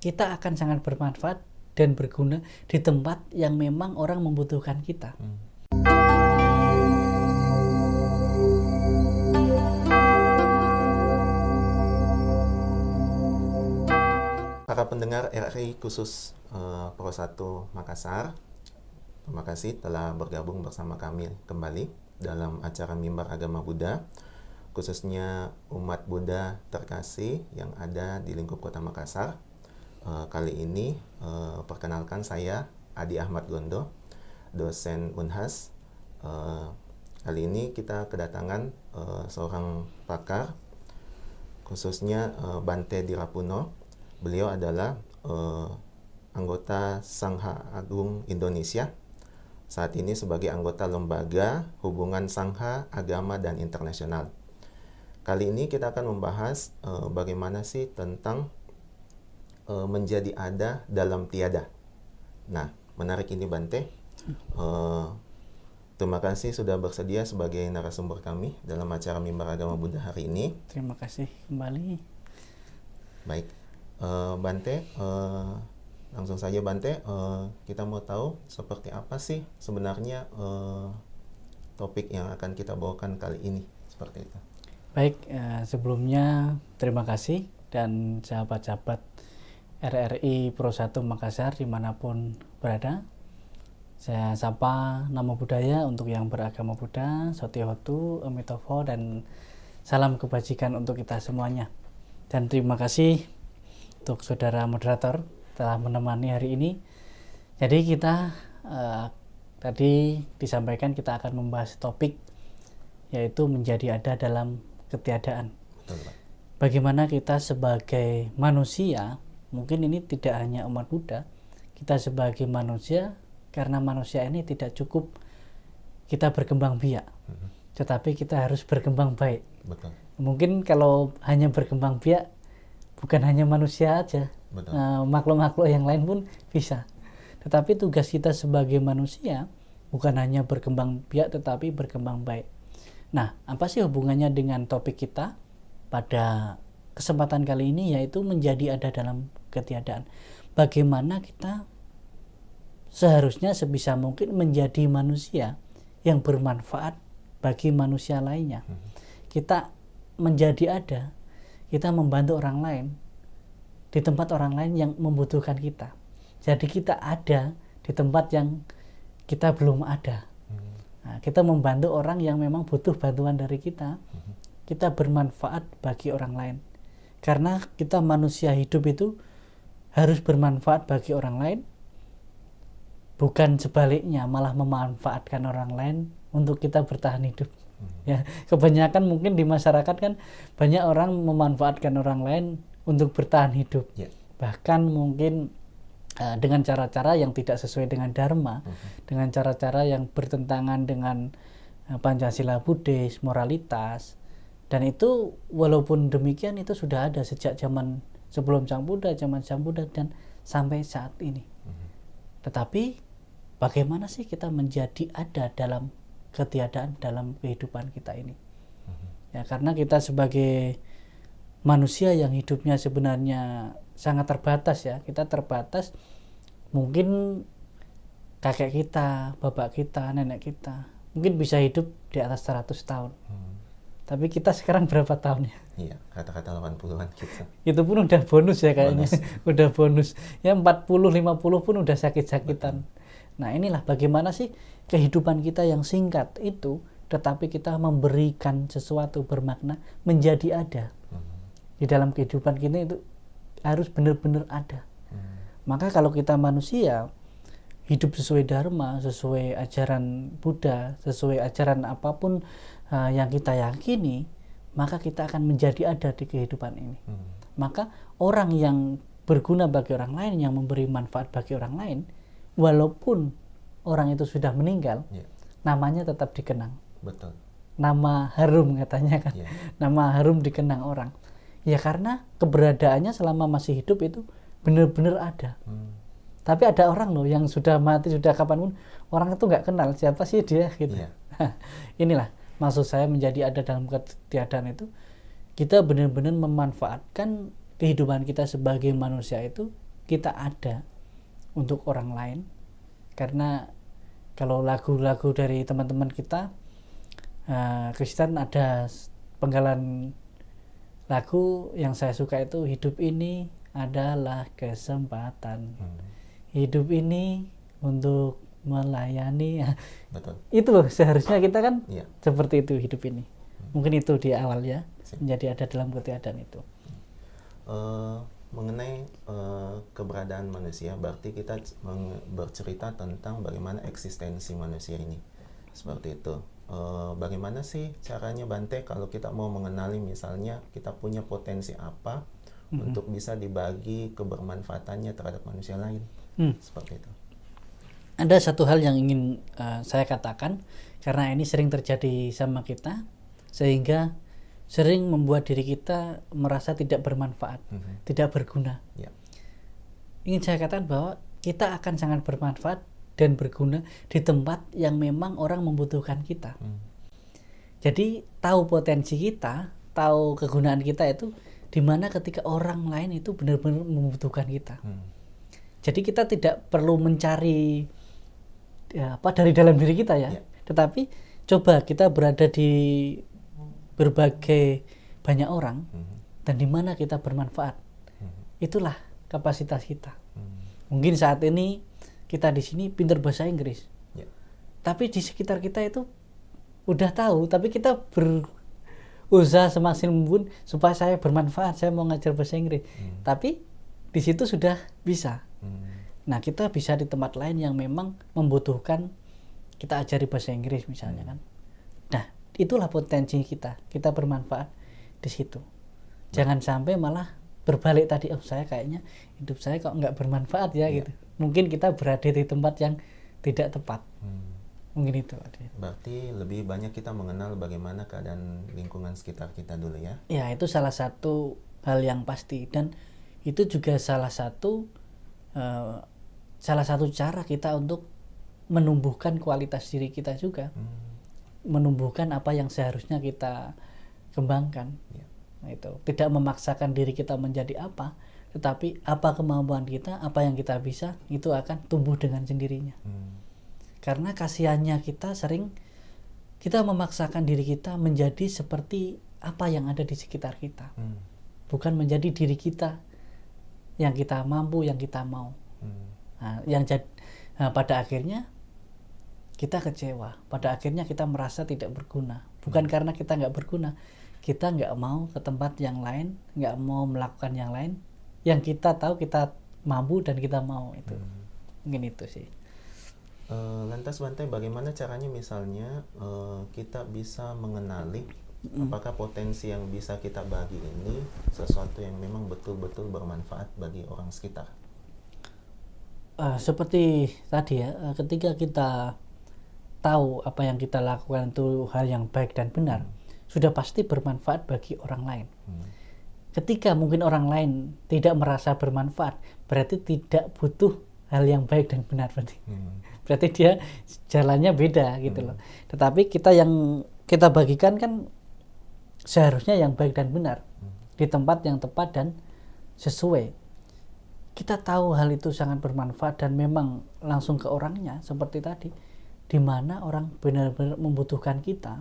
kita akan sangat bermanfaat dan berguna di tempat yang memang orang membutuhkan kita. Para pendengar RRI khusus Pro 1 Makassar, terima kasih telah bergabung bersama kami kembali dalam acara Mimbar Agama Buddha, khususnya umat Buddha terkasih yang ada di lingkup Kota Makassar. Kali ini perkenalkan saya Adi Ahmad Gondo, dosen Unhas. Kali ini kita kedatangan seorang pakar, khususnya Bante Dirapuno. Beliau adalah anggota Sangha Agung Indonesia, saat ini sebagai anggota Lembaga Hubungan Sangha, Agama, dan Internasional. Kali ini kita akan membahas bagaimana sih tentang menjadi ada dalam tiada. Nah, menarik ini Bante. Terima kasih sudah bersedia sebagai narasumber kami dalam acara Mimbar Agama Buddha hari ini. Terima kasih kembali. Baik, Bante, langsung saja Bante, kita mau tahu seperti apa sih sebenarnya topik yang akan kita bawakan kali ini, seperti itu. Baik, sebelumnya terima kasih dan sahabat-sahabat RRI Pro 1 Makassar dimanapun berada. Saya sapa Namo Buddhaya untuk yang beragama Buddha, Sotiohotu, Amitofo, dan salam kebajikan untuk kita semuanya. Dan terima kasih untuk saudara moderator telah menemani hari ini. Jadi kita tadi disampaikan kita akan membahas topik yaitu menjadi ada dalam ketiadaan. Betul, Pak. Bagaimana kita sebagai manusia, mungkin ini tidak hanya umat Buddha, kita sebagai manusia, karena manusia ini tidak cukup kita berkembang biak, tetapi kita harus berkembang baik. Betul. Mungkin kalau hanya berkembang biak, bukan hanya manusia aja, makhluk-makhluk yang lain pun bisa. Tetapi tugas kita sebagai manusia bukan hanya berkembang biak, tetapi berkembang baik. Nah, apa sih hubungannya dengan topik kita pada kesempatan kali ini, yaitu menjadi ada dalam ketiadaan. Bagaimana kita seharusnya sebisa mungkin menjadi manusia yang bermanfaat bagi manusia lainnya. Kita menjadi ada, kita membantu orang lain di tempat orang lain yang membutuhkan kita. Jadi kita ada di tempat yang kita belum ada. Nah, kita membantu orang yang memang butuh bantuan dari kita. Kita bermanfaat bagi orang lain. Karena kita manusia hidup itu harus bermanfaat bagi orang lain, bukan sebaliknya malah memanfaatkan orang lain untuk kita bertahan hidup. Ya, kebanyakan mungkin di masyarakat kan banyak orang memanfaatkan orang lain untuk bertahan hidup. Bahkan mungkin dengan cara-cara yang tidak sesuai dengan dharma, dengan cara-cara yang bertentangan dengan Pancasila Buddhis, moralitas. Dan itu walaupun demikian itu sudah ada sejak zaman sebelum Sang Buddha, zaman Sang Buddha, dan sampai saat ini. Tetapi bagaimana sih kita menjadi ada dalam ketiadaan dalam kehidupan kita ini? Ya, karena kita sebagai manusia yang hidupnya sebenarnya sangat terbatas, ya. Kita terbatas, mungkin kakek kita, bapak kita, nenek kita mungkin bisa hidup di atas 100 tahun. Tapi kita sekarang berapa tahunnya? Iya, kata-kata 80-an kita. Itu pun udah bonus ya kayaknya. Udah bonus. Ya 40, 50 pun udah sakit-sakitan. Nah, inilah bagaimana sih kehidupan kita yang singkat itu, tetapi kita memberikan sesuatu bermakna, menjadi ada. Di dalam kehidupan kita itu harus benar-benar ada. Maka kalau kita manusia hidup sesuai dharma, sesuai ajaran Buddha, sesuai ajaran apapun yang kita yakini, maka kita akan menjadi ada di kehidupan ini. Maka orang yang berguna bagi orang lain, yang memberi manfaat bagi orang lain, walaupun orang itu sudah meninggal, namanya tetap dikenang. Betul. Nama harum katanya kan. Nama harum dikenang orang. Ya karena keberadaannya selama masih hidup itu benar-benar ada. Tapi ada orang loh yang sudah mati, sudah kapanpun, orang itu nggak kenal siapa sih dia gitu. Inilah maksud saya menjadi ada dalam ketiadaan itu, kita benar-benar memanfaatkan kehidupan kita sebagai manusia itu kita ada untuk orang lain. Karena kalau lagu-lagu dari teman-teman kita Kristen, ada penggalan lagu yang saya suka itu, hidup ini adalah kesempatan, hidup ini untuk melayani. Betul. Itu loh seharusnya kita kan seperti itu hidup ini. Mungkin itu di awal ya, menjadi ada dalam ketiadaan itu. Mengenai keberadaan manusia, berarti kita bercerita tentang bagaimana eksistensi manusia ini. Seperti itu. Bagaimana sih caranya Bante kalau kita mau mengenali, misalnya kita punya potensi apa untuk bisa dibagi kebermanfaatannya terhadap manusia lain. Seperti itu. Ada satu hal yang ingin saya katakan, karena ini sering terjadi sama kita, sehingga sering membuat diri kita merasa tidak bermanfaat, tidak berguna. Ingin saya katakan bahwa kita akan sangat bermanfaat dan berguna di tempat yang memang orang membutuhkan kita. Jadi tahu potensi kita, tahu kegunaan kita itu di mana ketika orang lain itu benar-benar membutuhkan kita. Jadi kita tidak perlu mencari dari dalam diri kita ya, tetapi coba kita berada di berbagai banyak orang dan di mana kita bermanfaat. Itulah kapasitas kita. Mungkin saat ini kita di sini pintar bahasa Inggris, tapi di sekitar kita itu udah tahu, tapi kita berusaha semaksimal mungkin supaya saya bermanfaat, saya mau ngajar bahasa Inggris, tapi di situ sudah bisa. Nah, kita bisa di tempat lain yang memang membutuhkan kita ajari bahasa Inggris misalnya kan. Nah, itulah potensi kita bermanfaat di situ. Jangan sampai malah berbalik tadi, saya kayaknya hidup saya kok nggak bermanfaat ya gitu. Mungkin kita berada di tempat yang tidak tepat. Mungkin itu. Berarti lebih banyak kita mengenal bagaimana keadaan lingkungan sekitar kita dulu ya. Ya, itu salah satu hal yang pasti, dan itu juga salah satu cara kita untuk menumbuhkan kualitas diri kita juga. Menumbuhkan apa yang seharusnya kita kembangkan. Nah, itu tidak memaksakan diri kita menjadi apa, tetapi apa kemampuan kita, apa yang kita bisa, itu akan tumbuh dengan sendirinya. Karena kasihannya kita sering kita memaksakan diri kita menjadi seperti apa yang ada di sekitar kita, bukan menjadi diri kita yang kita mampu, yang kita mau. Pada akhirnya kita kecewa, pada akhirnya kita merasa tidak berguna. Bukan karena kita nggak berguna, kita nggak mau ke tempat yang lain, nggak mau melakukan yang lain, yang kita tahu kita mampu dan kita mau. Itu mungkin itu sih. Lantas Bante, bagaimana caranya misalnya kita bisa mengenali apakah potensi yang bisa kita bagi ini sesuatu yang memang betul-betul bermanfaat bagi orang sekitar? Seperti tadi ya, ketika kita tahu apa yang kita lakukan itu hal yang baik dan benar, sudah pasti bermanfaat bagi orang lain. Ketika mungkin orang lain tidak merasa bermanfaat, berarti tidak butuh hal yang baik dan benar. Berarti dia jalannya beda gitu loh. Tetapi kita yang kita bagikan kan seharusnya yang baik dan benar, di tempat yang tepat dan sesuai. Kita tahu hal itu sangat bermanfaat dan memang langsung ke orangnya, seperti tadi, di mana orang benar-benar membutuhkan kita.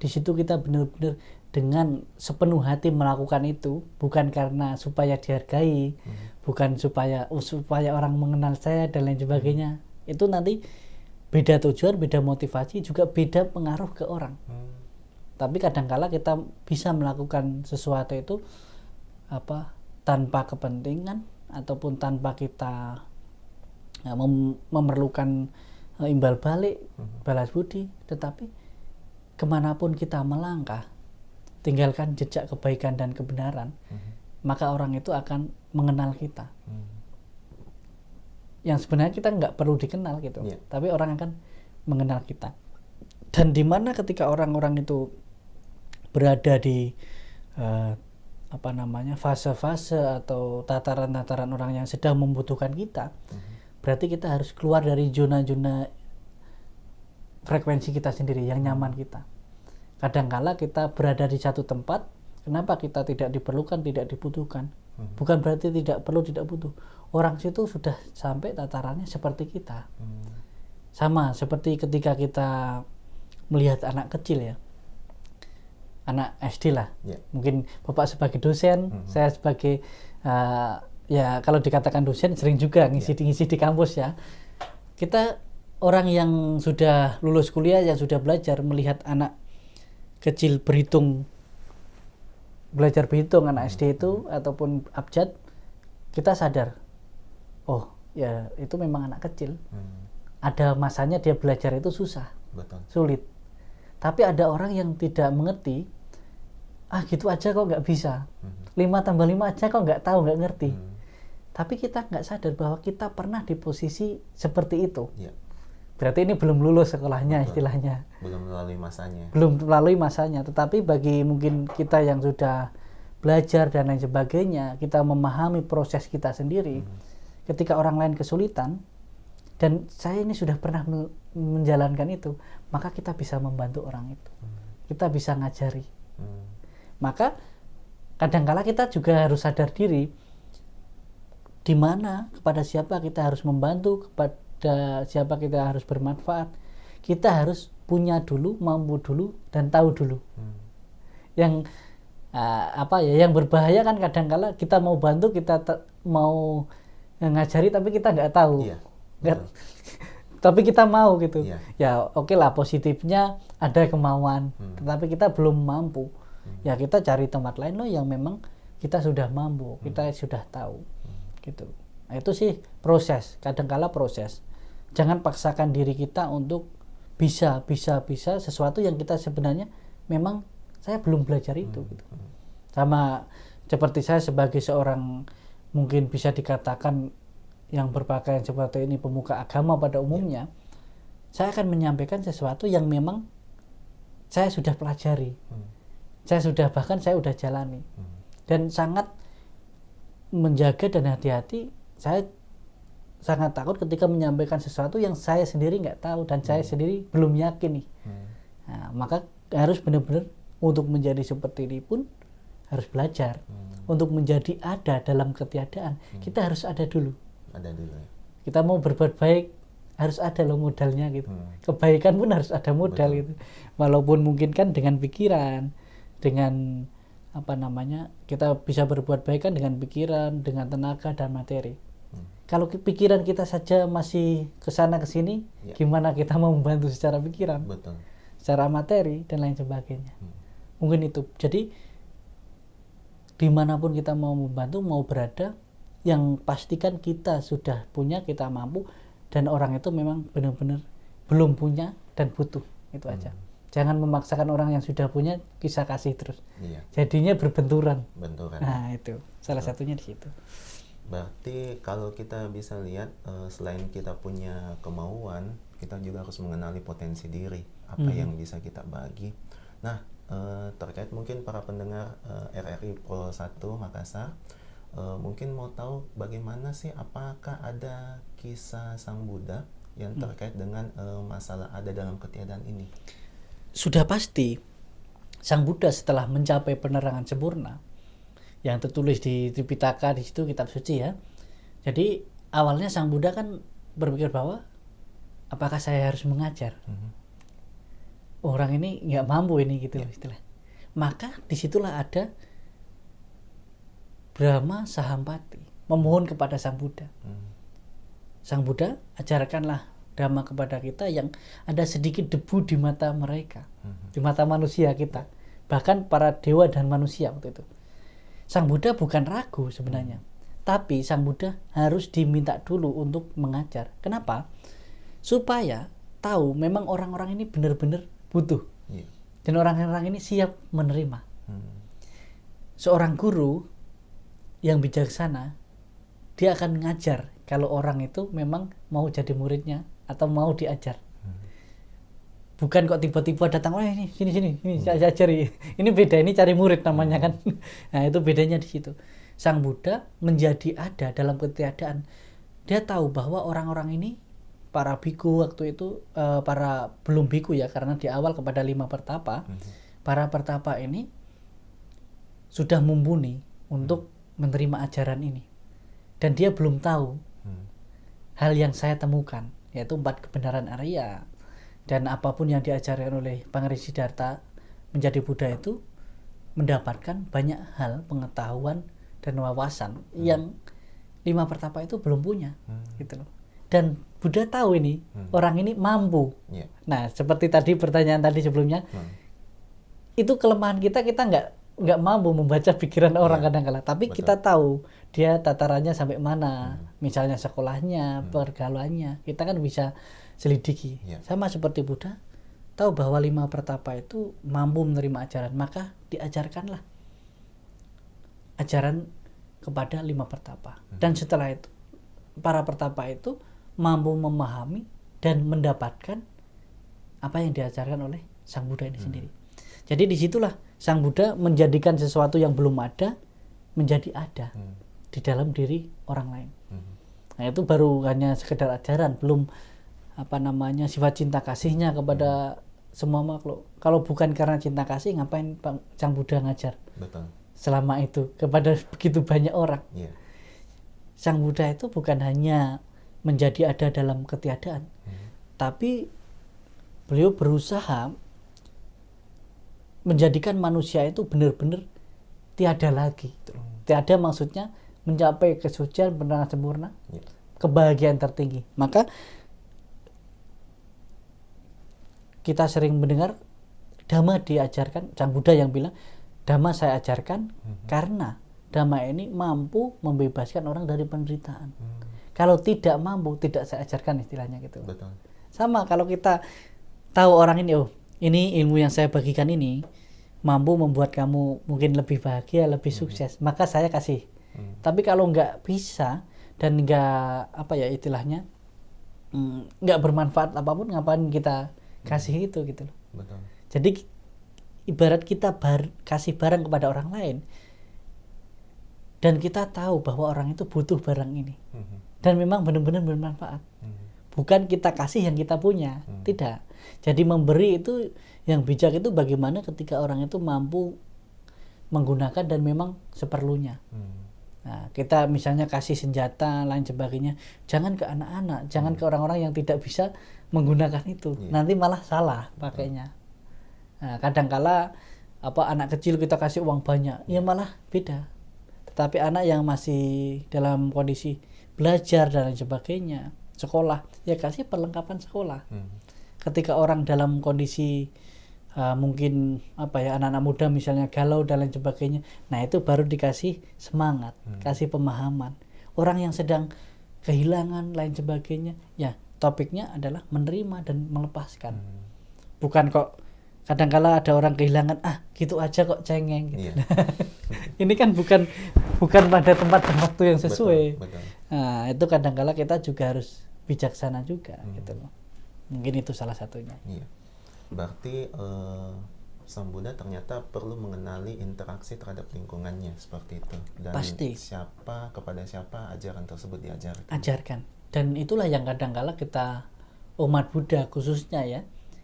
Di situ kita benar-benar dengan sepenuh hati melakukan itu, bukan karena supaya dihargai, bukan supaya orang mengenal saya dan lain sebagainya. Itu nanti beda tujuan, beda motivasi, juga beda pengaruh ke orang. Tapi kadangkala kita bisa melakukan sesuatu itu tanpa kepentingan ataupun tanpa kita memerlukan imbal balik, balas budi, tetapi kemanapun kita melangkah, tinggalkan jejak kebaikan dan kebenaran, maka orang itu akan mengenal kita. Yang sebenarnya kita nggak perlu dikenal gitu, tapi orang akan mengenal kita. Dan di mana ketika orang-orang itu berada di fase-fase atau tataran-tataran orang yang sedang membutuhkan kita, berarti kita harus keluar dari zona-zona frekuensi kita sendiri yang nyaman kita. Kadangkala kita berada di satu tempat, kenapa kita tidak diperlukan, tidak dibutuhkan? Bukan berarti tidak perlu, tidak butuh. orang situ sudah sampai tatarannya seperti kita. Sama seperti ketika kita melihat anak kecil ya, anak SD lah. Mungkin Bapak sebagai dosen, saya sebagai ya kalau dikatakan dosen sering juga ngisi di kampus ya. Kita orang yang sudah lulus kuliah, yang sudah belajar, melihat anak kecil belajar berhitung anak SD itu ataupun abjad, kita sadar, oh ya itu memang anak kecil. Ada masanya dia belajar itu susah. Betul. Sulit. Tapi ada orang yang tidak mengerti, gitu aja kok nggak bisa, 5+5 aja kok nggak tahu, nggak ngerti. Tapi kita nggak sadar bahwa kita pernah di posisi seperti itu. Berarti ini belum lulus sekolahnya. Betul. Istilahnya belum melalui masanya. Tetapi bagi mungkin kita yang sudah belajar dan lain sebagainya, kita memahami proses kita sendiri. Ketika orang lain kesulitan, dan saya ini sudah pernah menjalankan itu, maka kita bisa membantu orang itu. Kita bisa ngajari. Maka kadangkala kita juga harus sadar diri, di mana, kepada siapa kita harus membantu, kepada siapa kita harus bermanfaat. Kita harus punya dulu, mampu dulu, dan tahu dulu. Yang yang berbahaya kan kadangkala kita mau bantu, kita mau ngajari, tapi kita nggak tahu. Tapi kita mau gitu. Ya oke lah, positifnya ada kemauan, tetapi kita belum mampu. Ya kita cari tempat lain loh yang memang kita sudah mampu, kita sudah tahu. Gitu. Nah, itu sih proses, kadangkala proses. Jangan paksakan diri kita untuk bisa sesuatu yang kita sebenarnya memang saya belum belajar itu. Gitu. Sama seperti saya sebagai seorang mungkin bisa dikatakan yang berpakaian seperti ini, pemuka agama pada umumnya, saya akan menyampaikan sesuatu yang memang saya sudah pelajari, saya sudah jalani, dan sangat menjaga dan hati-hati. Saya sangat takut ketika menyampaikan sesuatu yang saya sendiri nggak tahu dan saya sendiri belum yakin nih. Nah, maka harus benar-benar untuk menjadi seperti ini pun harus belajar. Untuk menjadi ada dalam ketiadaan, kita harus ada dulu. Kita mau berbuat baik harus ada loh modalnya gitu. Kebaikan pun harus ada modal. Betul. Gitu. Walaupun mungkin kan dengan pikiran, dengan kita bisa berbuat baik kan dengan pikiran, dengan tenaga dan materi. Kalau pikiran kita saja masih kesana kesini, gimana kita mau membantu secara pikiran? Betul. Secara materi dan lain sebagainya. Mungkin itu. Jadi dimanapun kita mau membantu, mau berada, yang pastikan kita sudah punya, kita mampu, dan orang itu memang benar-benar belum punya dan butuh. Itu aja. Jangan memaksakan orang yang sudah punya, bisa kasih terus. Jadinya berbenturan. Nah itu salah satunya di situ. Berarti kalau kita bisa lihat, selain kita punya kemauan, kita juga harus mengenali potensi diri, apa yang bisa kita bagi. Nah, terkait mungkin para pendengar RRI Pro 1 Makassar, mungkin mau tahu bagaimana sih, apakah ada kisah Sang Buddha yang terkait dengan masalah ada dalam ketiadaan ini? Sudah pasti Sang Buddha setelah mencapai penerangan sempurna yang tertulis di Tripitaka, di situ kitab suci ya. Jadi awalnya Sang Buddha kan berpikir bahwa apakah saya harus mengajar? Orang ini nggak mampu ini gitu istilah. Maka disitulah ada Brahma Sahampati memohon kepada Sang Buddha. Sang Buddha, ajarkanlah Dhamma kepada kita yang ada sedikit debu di mata mereka, di mata manusia kita, bahkan para dewa dan manusia waktu itu. Sang Buddha bukan ragu sebenarnya, tapi Sang Buddha harus diminta dulu untuk mengajar. Kenapa? Supaya tahu memang orang-orang ini benar-benar butuh, dan orang-orang ini siap menerima. Seorang guru yang bijaksana, dia akan mengajar kalau orang itu memang mau jadi muridnya atau mau diajar. Bukan kok tiba-tiba datang, ini sini saya ajari. Ini beda, ini cari murid namanya kan. Nah, itu bedanya di situ. Sang Buddha menjadi ada dalam ketiadaan. Dia tahu bahwa orang-orang ini, para biku waktu itu, para belum biku ya, karena di awal kepada 5 pertapa, para pertapa ini sudah mumpuni untuk menerima ajaran ini. dan dia belum tahu hal yang saya temukan, yaitu 4 kebenaran Arya dan apapun yang diajarkan oleh Pangeran Siddhartha menjadi Buddha itu mendapatkan banyak hal pengetahuan dan wawasan yang 5 pertapa itu belum punya, gitu loh. Dan Buddha tahu ini orang ini mampu. Nah, seperti tadi pertanyaan tadi sebelumnya, itu kelemahan kita nggak mampu membaca pikiran orang kadang-kala, tapi kita tahu dia tatarannya sampai mana, misalnya sekolahnya, pergaulannya, kita kan bisa selidiki. Sama seperti Buddha tahu bahwa 5 pertapa itu mampu menerima ajaran, maka diajarkanlah ajaran kepada 5 pertapa. Dan setelah itu para pertapa itu mampu memahami dan mendapatkan apa yang diajarkan oleh Sang Buddha ini sendiri. Jadi disitulah Sang Buddha menjadikan sesuatu yang belum ada menjadi ada di dalam diri orang lain. Nah, itu baru hanya sekedar ajaran, belum sifat cinta kasihnya kepada semua makhluk. Kalau bukan karena cinta kasih, ngapain Sang Buddha ngajar? Betul. Selama itu kepada begitu banyak orang. Sang Buddha itu bukan hanya menjadi ada dalam ketiadaan, tapi beliau berusaha menjadikan manusia itu benar-benar tiada lagi. Tiada maksudnya mencapai kesucian benar sempurna, kebahagiaan tertinggi. Maka kita sering mendengar Dhamma diajarkan, Sang Buddha yang bilang Dhamma saya ajarkan karena Dhamma ini mampu membebaskan orang dari penderitaan. Kalau tidak mampu, tidak saya ajarkan, istilahnya gitu. Betul. Sama kalau kita tahu orang ini, ini ilmu yang saya bagikan ini mampu membuat kamu mungkin lebih bahagia, lebih sukses, maka saya kasih. Tapi kalau nggak bisa dan nggak istilahnya nggak bermanfaat apapun, ngapain kita kasih itu gitu loh. Betul. Jadi ibarat kita kasih barang kepada orang lain dan kita tahu bahwa orang itu butuh barang ini dan memang benar-benar bermanfaat. Bukan kita kasih yang kita punya, tidak. Jadi memberi itu yang bijak itu bagaimana ketika orang itu mampu menggunakan dan memang seperlunya. Nah, kita misalnya kasih senjata lain sebagainya, jangan ke anak-anak, jangan ke orang-orang yang tidak bisa menggunakan itu. Nanti malah salah pakainya. Nah, kadangkala anak kecil kita kasih uang banyak, ya malah beda. Tetapi anak yang masih dalam kondisi belajar dan lain sebagainya, sekolah, ya kasih perlengkapan sekolah. Ketika orang dalam kondisi mungkin anak-anak muda misalnya galau dan lain sebagainya, nah itu baru dikasih semangat, kasih pemahaman. Orang yang sedang kehilangan lain sebagainya, ya topiknya adalah menerima dan melepaskan. Bukan kok kadangkala ada orang kehilangan, gitu aja kok cengeng gitu. Ini kan bukan pada tempat dan waktu yang sesuai. Betul. Nah, itu kadangkala kita juga harus bijaksana juga gitu loh. Mungkin itu salah satunya. Berarti Sang Buddha ternyata perlu mengenali interaksi terhadap lingkungannya seperti itu. Dan pasti. Kepada siapa ajaran tersebut diajarkan. Ajarkan. Dan itulah yang kadangkala kita umat Buddha khususnya ya,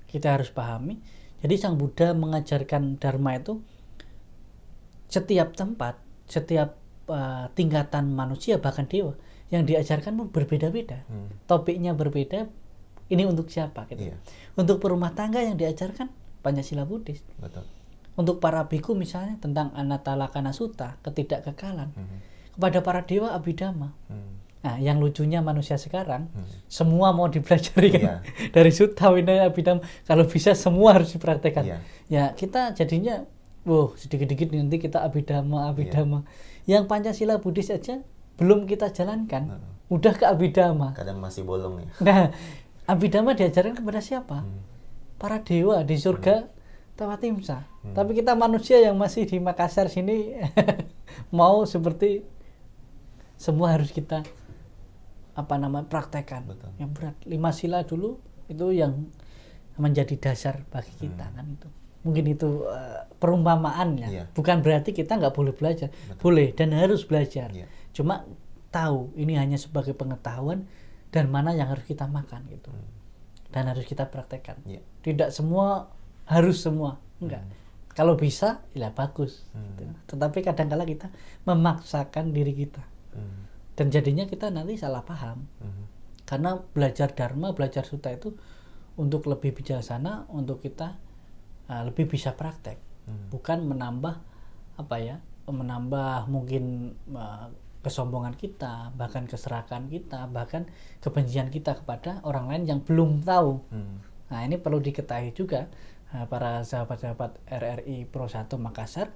kita harus pahami. Jadi Sang Buddha mengajarkan Dharma itu setiap tempat, setiap tingkatan manusia bahkan dewa yang diajarkan pun berbeda-beda. Topiknya berbeda. Ini untuk siapa gitu. Untuk perumah tangga yang diajarkan Pancasila Buddhis. Betul. Untuk para bhikkhu misalnya tentang Anatalakana Sutta, ketidakkekalan. Kepada para dewa Abhidhamma. Nah, yang lucunya manusia sekarang semua mau dipelajari kan. Dari Sutta, Vinaya, Abhidhamma, kalau bisa semua harus dipraktekkan. Ya, kita jadinya sedikit-sedikit nanti kita Abhidhamma. Yang Pancasila Buddhis aja belum kita jalankan. Udah ke Abhidhamma. Kadang masih bolong ya. Nah, Abhidhamma diajarkan kepada siapa? Para dewa di surga Tawatimsa. Tapi kita manusia yang masih di Makassar sini mau seperti semua harus kita praktekkan. Betul. Yang berat 5 sila dulu itu yang menjadi dasar bagi kita kan itu. Mungkin itu perumpamaannya. Bukan berarti kita nggak boleh belajar. Boleh dan harus belajar. Cuma tahu ini hanya sebagai pengetahuan dan mana yang harus kita makan gitu. Dan harus kita praktekkan. Tidak semua harus semua. Enggak. Kalau bisa ya bagus gitu. Tetapi kadang-kala kita memaksakan diri kita Dan jadinya kita nanti salah paham. Karena belajar Dharma, belajar Sutta itu untuk lebih bijaksana, untuk kita lebih bisa praktek, bukan menambah menambah mungkin kesombongan kita, bahkan keserakan kita, bahkan kebencian kita kepada orang lain yang belum tahu. Nah, ini perlu diketahui juga para sahabat-sahabat RRI Pro 1 Makassar.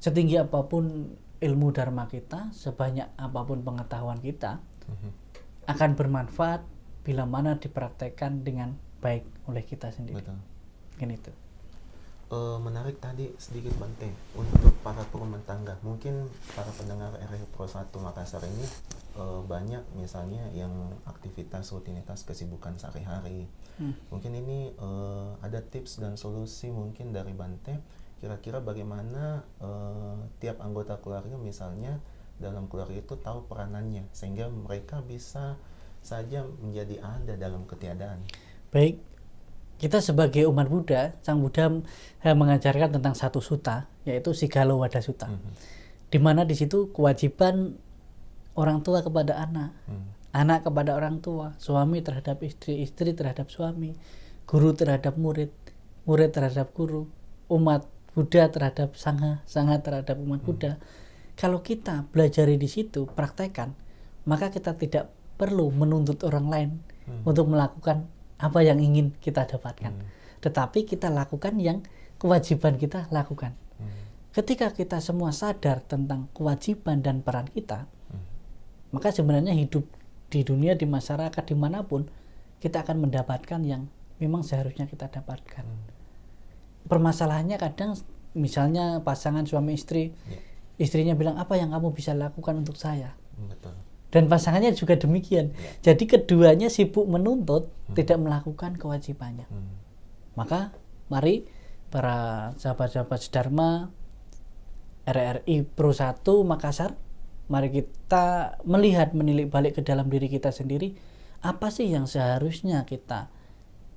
Setinggi apapun ilmu Dharma kita, sebanyak apapun pengetahuan kita, akan bermanfaat bila mana dipraktekkan dengan baik oleh kita sendiri. Betul. Kan itu. Menarik tadi sedikit Bante, untuk para perumah tangga, mungkin para pendengar RRI Pro 1 Makassar ini banyak misalnya yang aktivitas rutinitas kesibukan sehari-hari. Mungkin ini ada tips dan solusi mungkin dari Bante, kira-kira bagaimana tiap anggota keluarga misalnya dalam keluarga itu tahu peranannya sehingga mereka bisa saja menjadi ada dalam ketiadaan. Baik, kita sebagai umat Buddha, Sang Buddha mengajarkan tentang satu sutta, yaitu Sigalo Wada Sutta, di mana di situ kewajiban orang tua kepada anak, anak kepada orang tua, suami terhadap istri, istri terhadap suami, guru terhadap murid, murid terhadap guru, umat Buddha terhadap sangha, sangha terhadap umat Buddha. Kalau kita belajar di situ, praktekkan, maka kita tidak perlu menuntut orang lain untuk melakukan apa yang ingin kita dapatkan. Tetapi kita lakukan yang kewajiban kita lakukan. Ketika kita semua sadar tentang kewajiban dan peran kita, maka sebenarnya hidup di dunia, di masyarakat, dimanapun, kita akan mendapatkan yang memang seharusnya kita dapatkan. Permasalahannya kadang misalnya pasangan suami istri, istrinya bilang, apa yang kamu bisa lakukan untuk saya? Betul. Dan pasangannya juga demikian. Jadi keduanya sibuk menuntut, tidak melakukan kewajibannya. Maka mari para sahabat-sahabat Dharma RRI Pro 1 Makassar, mari kita melihat, menilik balik ke dalam diri kita sendiri, apa sih yang seharusnya kita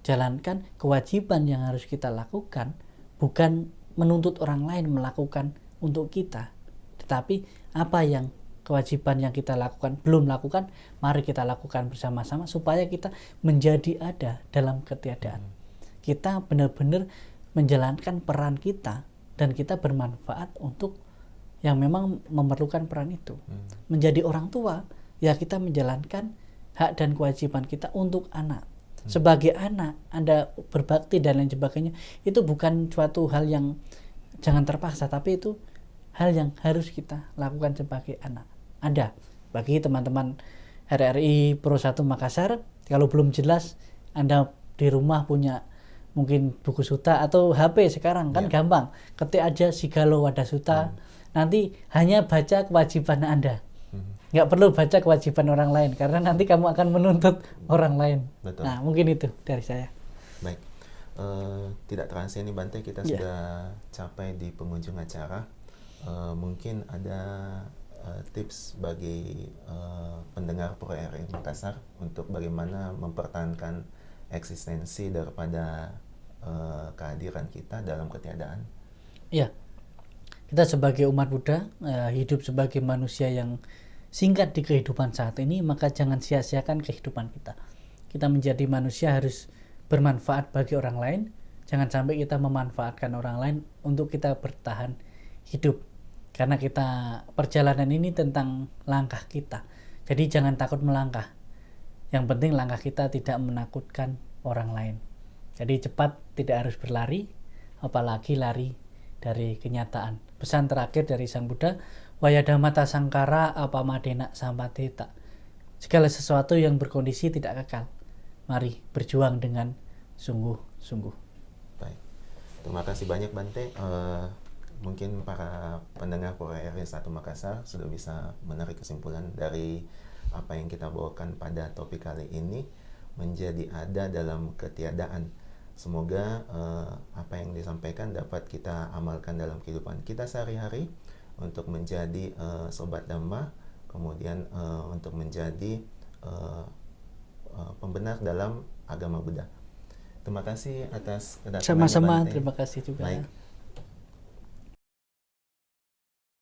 jalankan, kewajiban yang harus kita lakukan, bukan menuntut orang lain melakukan untuk kita, tetapi apa yang kewajiban yang kita lakukan, belum lakukan, mari kita lakukan bersama-sama supaya kita menjadi ada dalam ketiadaan. Kita benar-benar menjalankan peran kita dan kita bermanfaat untuk yang memang memerlukan peran itu. Menjadi orang tua, ya kita menjalankan hak dan kewajiban kita untuk anak. Sebagai anak, Anda berbakti dan lain sebagainya, itu bukan suatu hal yang jangan terpaksa, tapi itu hal yang harus kita lakukan sebagai anak. Ada bagi teman-teman RRI Pro 1 Makassar, kalau belum jelas, Anda di rumah punya mungkin buku sutta atau HP sekarang kan gampang, ketik aja Sigalo Wada Sutta, nanti hanya baca kewajiban Anda, nggak perlu baca kewajiban orang lain, karena nanti kamu akan menuntut orang lain. Betul. Nah, mungkin itu dari saya. Baik, tidak terasa ini Bante, kita sudah capai di penghujung acara. Mungkin ada tips bagi pendengar Pro RRI Makassar untuk bagaimana mempertahankan eksistensi daripada kehadiran kita dalam ketiadaan. Iya, kita sebagai umat Buddha hidup sebagai manusia yang singkat di kehidupan saat ini, maka jangan sia-siakan kehidupan kita. Kita menjadi manusia harus bermanfaat bagi orang lain, jangan sampai kita memanfaatkan orang lain untuk kita bertahan hidup. Karena kita perjalanan ini tentang langkah kita. Jadi jangan takut melangkah. Yang penting langkah kita tidak menakutkan orang lain. Jadi cepat tidak harus berlari, apalagi lari dari kenyataan. Pesan terakhir dari Sang Buddha, Wayadhamata sangkara apamadena sampatita. Segala sesuatu yang berkondisi tidak kekal. Mari berjuang dengan sungguh-sungguh. Baik. Terima kasih banyak Bante. Mungkin para pendengar Pro RRI 1 Makassar sudah bisa menarik kesimpulan dari apa yang kita bawakan pada topik kali ini, menjadi ada dalam ketiadaan. Semoga apa yang disampaikan dapat kita amalkan dalam kehidupan kita sehari-hari untuk menjadi sobat Dhamma, kemudian untuk menjadi pembenar dalam agama Buddha. Terima kasih atas kedatangan. Sama-sama, terima kasih juga. Baik.